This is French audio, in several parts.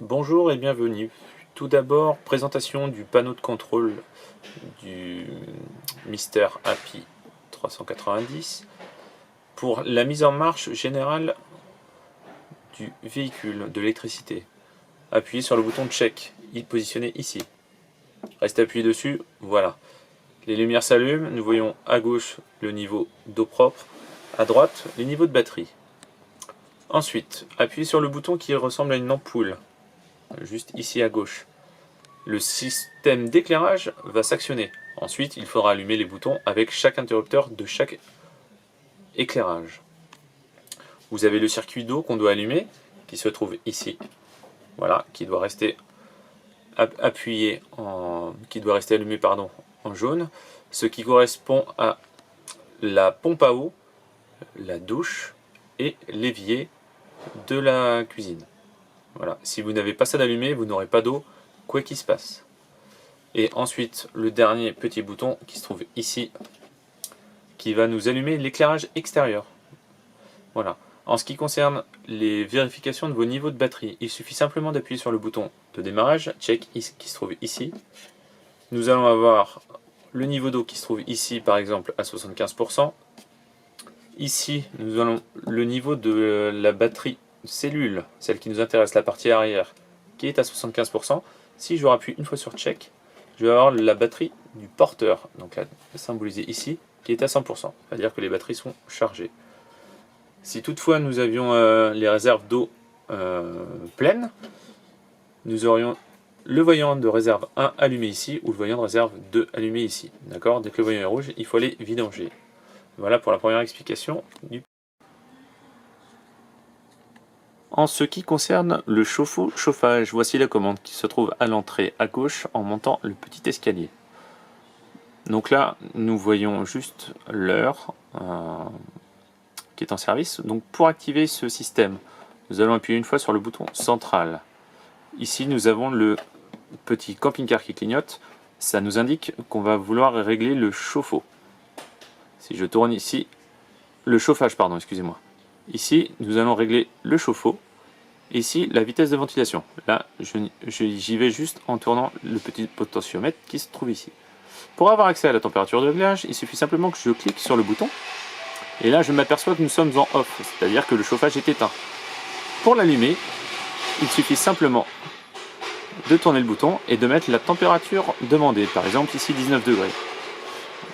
Bonjour et bienvenue. Tout d'abord, présentation du panneau de contrôle du Mister Happy 390 pour la mise en marche générale du véhicule de l'électricité. Appuyez sur le bouton check, positionné ici. Restez appuyé dessus, voilà. Les lumières s'allument, nous voyons à gauche le niveau d'eau propre, à droite les niveaux de batterie. Ensuite, appuyez sur le bouton qui ressemble à une ampoule, juste ici à gauche. Le système d'éclairage va s'actionner. Ensuite, il faudra allumer les boutons avec chaque interrupteur de chaque éclairage. Vous avez le circuit d'eau qu'on doit allumer, qui se trouve ici. Voilà, qui doit rester allumé en jaune, ce qui correspond à la pompe à eau, la douche et l'évier de la cuisine. Voilà, si vous n'avez pas ça d'allumé, vous n'aurez pas d'eau, quoi qu'il se passe. Et ensuite, le dernier petit bouton qui se trouve ici, qui va nous allumer l'éclairage extérieur. Voilà. En ce qui concerne les vérifications de vos niveaux de batterie, il suffit simplement d'appuyer sur le bouton de démarrage, check, qui se trouve ici. Nous allons avoir le niveau d'eau qui se trouve ici, par exemple, à 75%. Ici, nous avons le niveau de la batterie cellule, celle qui nous intéresse, la partie arrière, qui est à 75%. Si je rappuie une fois sur check, je vais avoir la batterie du porteur, donc là, symbolisée ici, qui est à 100%. C'est-à-dire que les batteries sont chargées. Si toutefois nous avions les réserves d'eau pleines, nous aurions le voyant de réserve 1 allumé ici, ou le voyant de réserve 2 allumé ici. D'accord? Dès que le voyant est rouge, il faut aller vidanger. Voilà pour la première explication. En ce qui concerne le chauffe-eau-chauffage, voici la commande qui se trouve à l'entrée à gauche en montant le petit escalier. Donc là, nous voyons juste l'heure qui est en service. Donc pour activer ce système, nous allons appuyer une fois sur le bouton central. Ici, nous avons le petit camping-car qui clignote. Ça nous indique qu'on va vouloir régler le chauffe-eau. Si je tourne ici, le chauffage, pardon, excusez-moi. Ici, nous allons régler le chauffe-eau. Ici, la vitesse de ventilation. Là, j'y vais juste en tournant le petit potentiomètre qui se trouve ici. Pour avoir accès à la température de réglage, il suffit simplement que je clique sur le bouton. Et là, je m'aperçois que nous sommes en off, c'est-à-dire que le chauffage est éteint. Pour l'allumer, il suffit simplement de tourner le bouton et de mettre la température demandée. Par exemple, ici 19 degrés.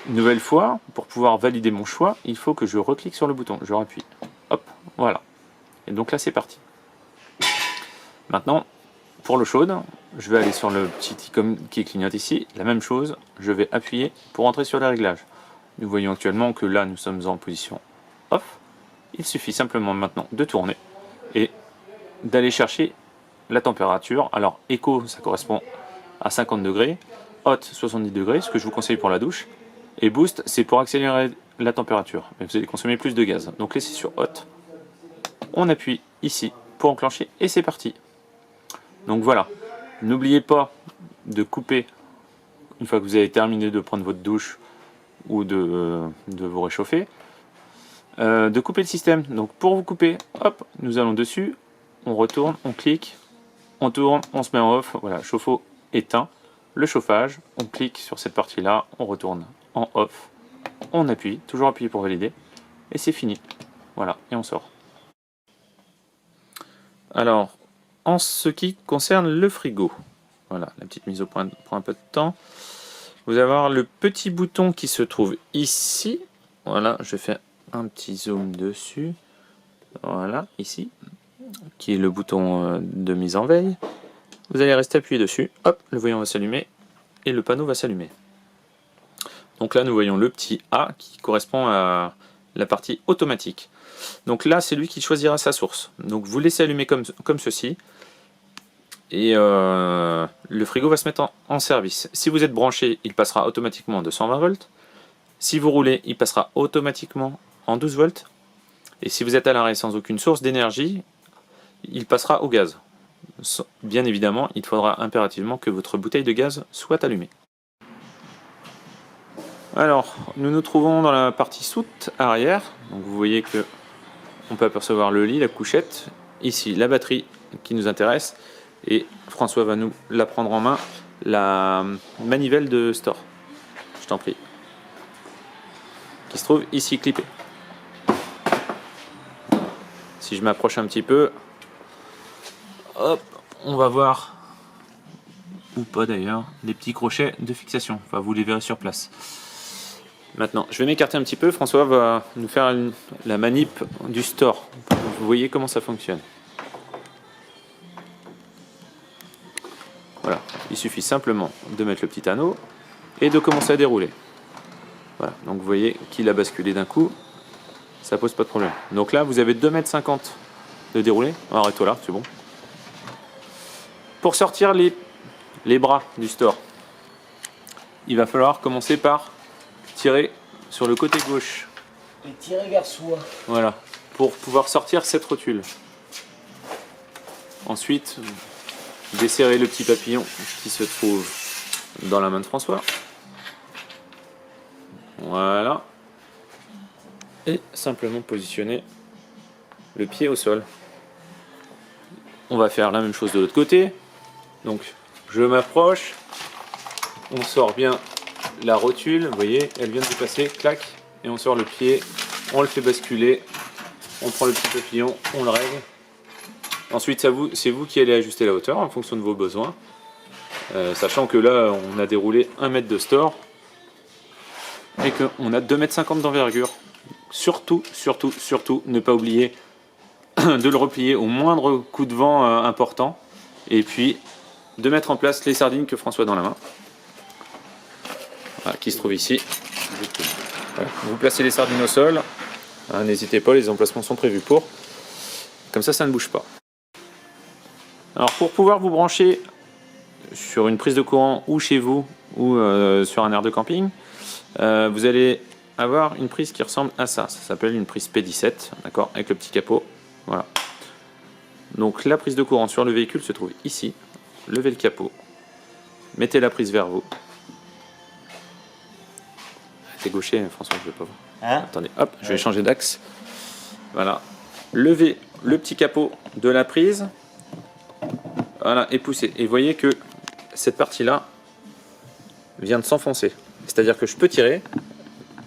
Une nouvelle fois, pour pouvoir valider mon choix, il faut que je reclique sur le bouton. Je rappuie. Hop, voilà. Et donc là, c'est parti. Maintenant, pour l'eau chaude, je vais aller sur le petit icône qui clignote ici. La même chose, je vais appuyer pour entrer sur les réglages. Nous voyons actuellement que là, nous sommes en position off. Il suffit simplement maintenant de tourner et d'aller chercher la température. Alors, éco, ça correspond à 50 degrés. Hot, 70 degrés, ce que je vous conseille pour la douche. Et boost, c'est pour accélérer la température. Mais vous allez consommer plus de gaz. Donc, laissez sur hot. On appuie ici pour enclencher et c'est parti. Donc voilà. N'oubliez pas de couper une fois que vous avez terminé de prendre votre douche ou de vous réchauffer, de couper le système. Donc pour vous couper, hop, nous allons dessus, on retourne, on clique, on tourne, on se met en off, voilà, chauffe-eau éteint, le chauffage, on clique sur cette partie là, on retourne en off, on appuie, toujours appuyer pour valider, et c'est fini. Voilà, et on sort. Alors, en ce qui concerne le frigo, voilà, la petite mise au point prend un peu de temps. Vous allez avoir le petit bouton qui se trouve ici. Voilà, je fais un petit zoom dessus. Voilà, ici, qui est le bouton de mise en veille. Vous allez rester appuyé dessus. Hop, le voyant va s'allumer et le panneau va s'allumer. Donc là, nous voyons le petit A qui correspond à la partie automatique. Donc là, c'est lui qui choisira sa source. Donc vous laissez allumer comme ceci. Et le frigo va se mettre en service. Si vous êtes branché, il passera automatiquement en 220 volts. Si vous roulez, il passera automatiquement en 12 volts. Et si vous êtes à l'arrêt sans aucune source d'énergie, il passera au gaz. Bien évidemment, il faudra impérativement que votre bouteille de gaz soit allumée. Alors, nous nous trouvons dans la partie soute arrière. Donc vous voyez que on peut apercevoir le lit, la couchette. Ici, la batterie qui nous intéresse. Et François va nous la prendre en main, la manivelle de store. Je t'en prie. Qui se trouve ici clippée. Si je m'approche un petit peu, hop, on va voir, ou pas d'ailleurs, les petits crochets de fixation. Enfin, vous les verrez sur place. Maintenant, je vais m'écarter un petit peu. François va nous faire la manip du store. Vous voyez comment ça fonctionne. Voilà, il suffit simplement de mettre le petit anneau et de commencer à dérouler. Voilà, donc vous voyez qu'il a basculé d'un coup, ça pose pas de problème. Donc là, vous avez 2,50 m de déroulé. Arrête-toi là, c'est bon. Pour sortir les bras du store, il va falloir commencer par tirer sur le côté gauche. Et tirer vers soi. Voilà, pour pouvoir sortir cette rotule. Ensuite, desserrer le petit papillon qui se trouve dans la main de François. Voilà. Et simplement positionner le pied au sol. On va faire la même chose de l'autre côté. Donc, je m'approche. On sort bien la rotule. Vous voyez, elle vient de passer. Clac. Et on sort le pied. On le fait basculer. On prend le petit papillon. On le règle. Ensuite, c'est vous qui allez ajuster la hauteur en fonction de vos besoins. Sachant que là, on a déroulé 1 mètre de store. Et qu'on a 2,50 m d'envergure. Surtout, ne pas oublier de le replier au moindre coup de vent important. Et puis, de mettre en place les sardines que François a dans la main. Voilà, qui se trouve ici. Voilà. Vous placez les sardines au sol. N'hésitez pas, les emplacements sont prévus pour. Comme ça ne bouge pas. Alors, pour pouvoir vous brancher sur une prise de courant ou chez vous ou sur un aire de camping, vous allez avoir une prise qui ressemble à ça. Ça s'appelle une prise P17, d'accord, avec le petit capot. Voilà. Donc la prise de courant sur le véhicule se trouve ici. Levez le capot. Mettez la prise vers vous. T'es gaucher, François, je ne vais pas voir. Hein? Attendez, hop, je vais changer d'axe. Voilà. Levez le petit capot de la prise. Voilà, et poussez. Et vous voyez que cette partie-là vient de s'enfoncer. C'est-à-dire que je peux tirer,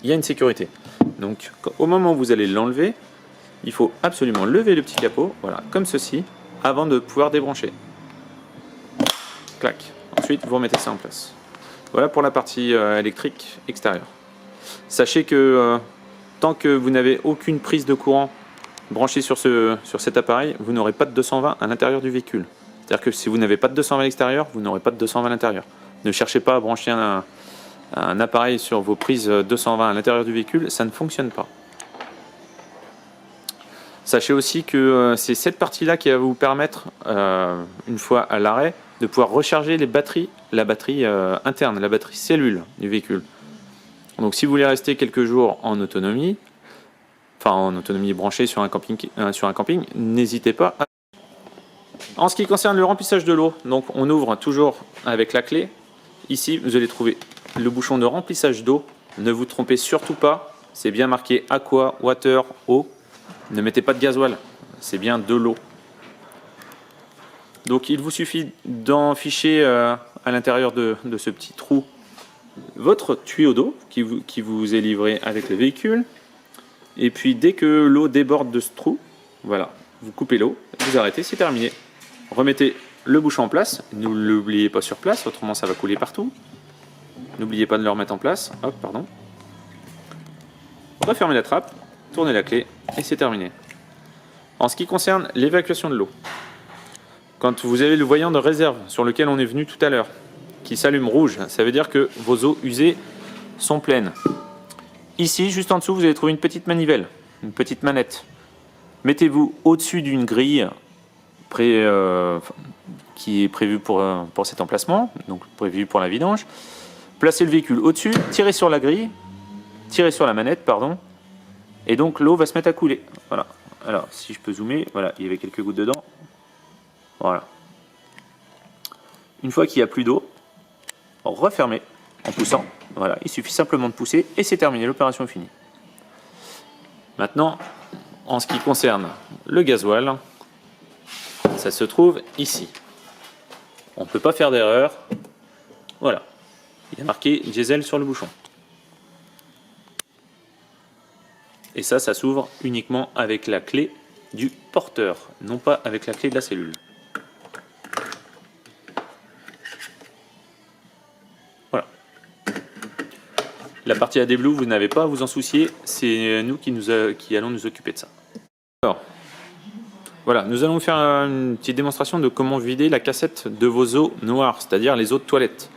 il y a une sécurité. Donc au moment où vous allez l'enlever, il faut absolument lever le petit capot, voilà, comme ceci, avant de pouvoir débrancher. Clac. Ensuite, vous remettez ça en place. Voilà pour la partie électrique extérieure. Sachez que tant que vous n'avez aucune prise de courant branchée sur cet appareil, vous n'aurez pas de 220 à l'intérieur du véhicule. C'est-à-dire que si vous n'avez pas de 220 à l'extérieur, vous n'aurez pas de 220 à l'intérieur. Ne cherchez pas à brancher un appareil sur vos prises 220 à l'intérieur du véhicule, ça ne fonctionne pas. Sachez aussi que c'est cette partie-là qui va vous permettre, une fois à l'arrêt, de pouvoir recharger les batteries, la batterie interne, la batterie cellule du véhicule. Donc si vous voulez rester quelques jours en autonomie, enfin en autonomie branchée sur un camping, n'hésitez pas à... En ce qui concerne le remplissage de l'eau, donc on ouvre toujours avec la clé. Ici, vous allez trouver le bouchon de remplissage d'eau. Ne vous trompez surtout pas, c'est bien marqué Aqua, Water, eau. Ne mettez pas de gasoil, c'est bien de l'eau. Donc il vous suffit d'enficher à l'intérieur de ce petit trou votre tuyau d'eau qui vous est livré avec le véhicule. Et puis dès que l'eau déborde de ce trou, voilà, vous coupez l'eau, vous arrêtez, c'est terminé. Remettez le bouchon en place, ne l'oubliez pas sur place, autrement ça va couler partout. N'oubliez pas de le remettre en place, hop, pardon. Refermez la trappe, tournez la clé et c'est terminé. En ce qui concerne l'évacuation de l'eau, quand vous avez le voyant de réserve sur lequel on est venu tout à l'heure, qui s'allume rouge, ça veut dire que vos eaux usées sont pleines. Ici, juste en dessous, vous allez trouver une petite manivelle, une petite manette. Mettez-vous au-dessus d'une grille qui est prévue pour cet emplacement, donc prévue pour la vidange. Placez le véhicule au-dessus, tirez sur la grille, tirez sur la manette, pardon, et donc l'eau va se mettre à couler. Voilà. Alors, si je peux zoomer, voilà, il y avait quelques gouttes dedans. Voilà. Une fois qu'il n'y a plus d'eau, refermez en poussant. Voilà, il suffit simplement de pousser et c'est terminé, l'opération est finie. Maintenant, en ce qui concerne le gasoil, ça se trouve ici. On ne peut pas faire d'erreur. Voilà. Il y a marqué diesel sur le bouchon. Et ça s'ouvre uniquement avec la clé du porteur, non pas avec la clé de la cellule. Voilà. La partie AD Blue, vous n'avez pas à vous en soucier, c'est nous qui allons nous occuper de ça. Alors, voilà, nous allons faire une petite démonstration de comment vider la cassette de vos eaux noires, c'est-à-dire les eaux de toilette.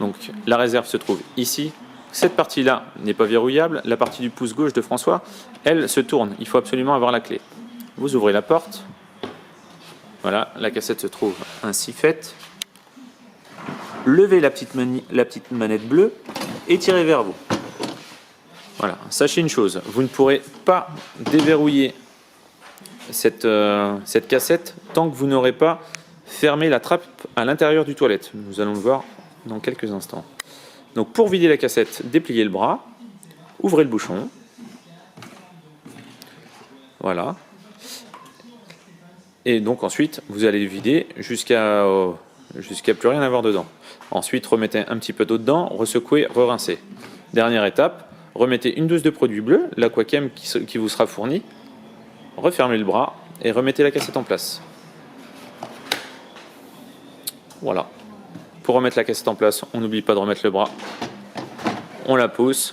Donc la réserve se trouve ici. Cette partie-là n'est pas verrouillable. La partie du pouce gauche de François, elle se tourne. Il faut absolument avoir la clé. Vous ouvrez la porte. Voilà, la cassette se trouve ainsi faite. Levez la petite manette bleue et tirez vers vous. Voilà, sachez une chose, vous ne pourrez pas déverrouiller cette cassette tant que vous n'aurez pas fermé la trappe à l'intérieur du toilette. Nous allons le voir dans quelques instants. Donc pour vider la cassette, dépliez le bras, ouvrez le bouchon. Voilà. Et donc ensuite, vous allez vider jusqu'à plus rien avoir dedans. Ensuite, remettez un petit peu d'eau dedans, ressecouez, re-rincez. Dernière étape, remettez une dose de produit bleu, l'Aquachem qui vous sera fourni. Refermez le bras et remettez la cassette en place. Voilà. Pour remettre la cassette en place, on n'oublie pas de remettre le bras. On la pousse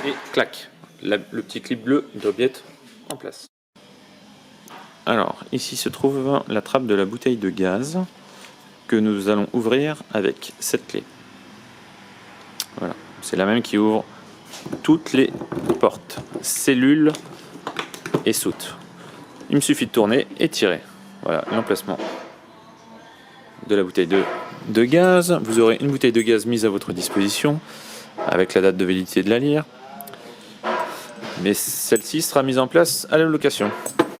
et clac, le petit clip bleu doit bien être en place. Alors, ici se trouve la trappe de la bouteille de gaz que nous allons ouvrir avec cette clé. Voilà, c'est la même qui ouvre toutes les portes, cellules et soutes. Il me suffit de tourner et tirer. Voilà l'emplacement de la bouteille de gaz. Vous aurez une bouteille de gaz mise à votre disposition avec la date de validité de la lyre. Mais celle-ci sera mise en place à la location.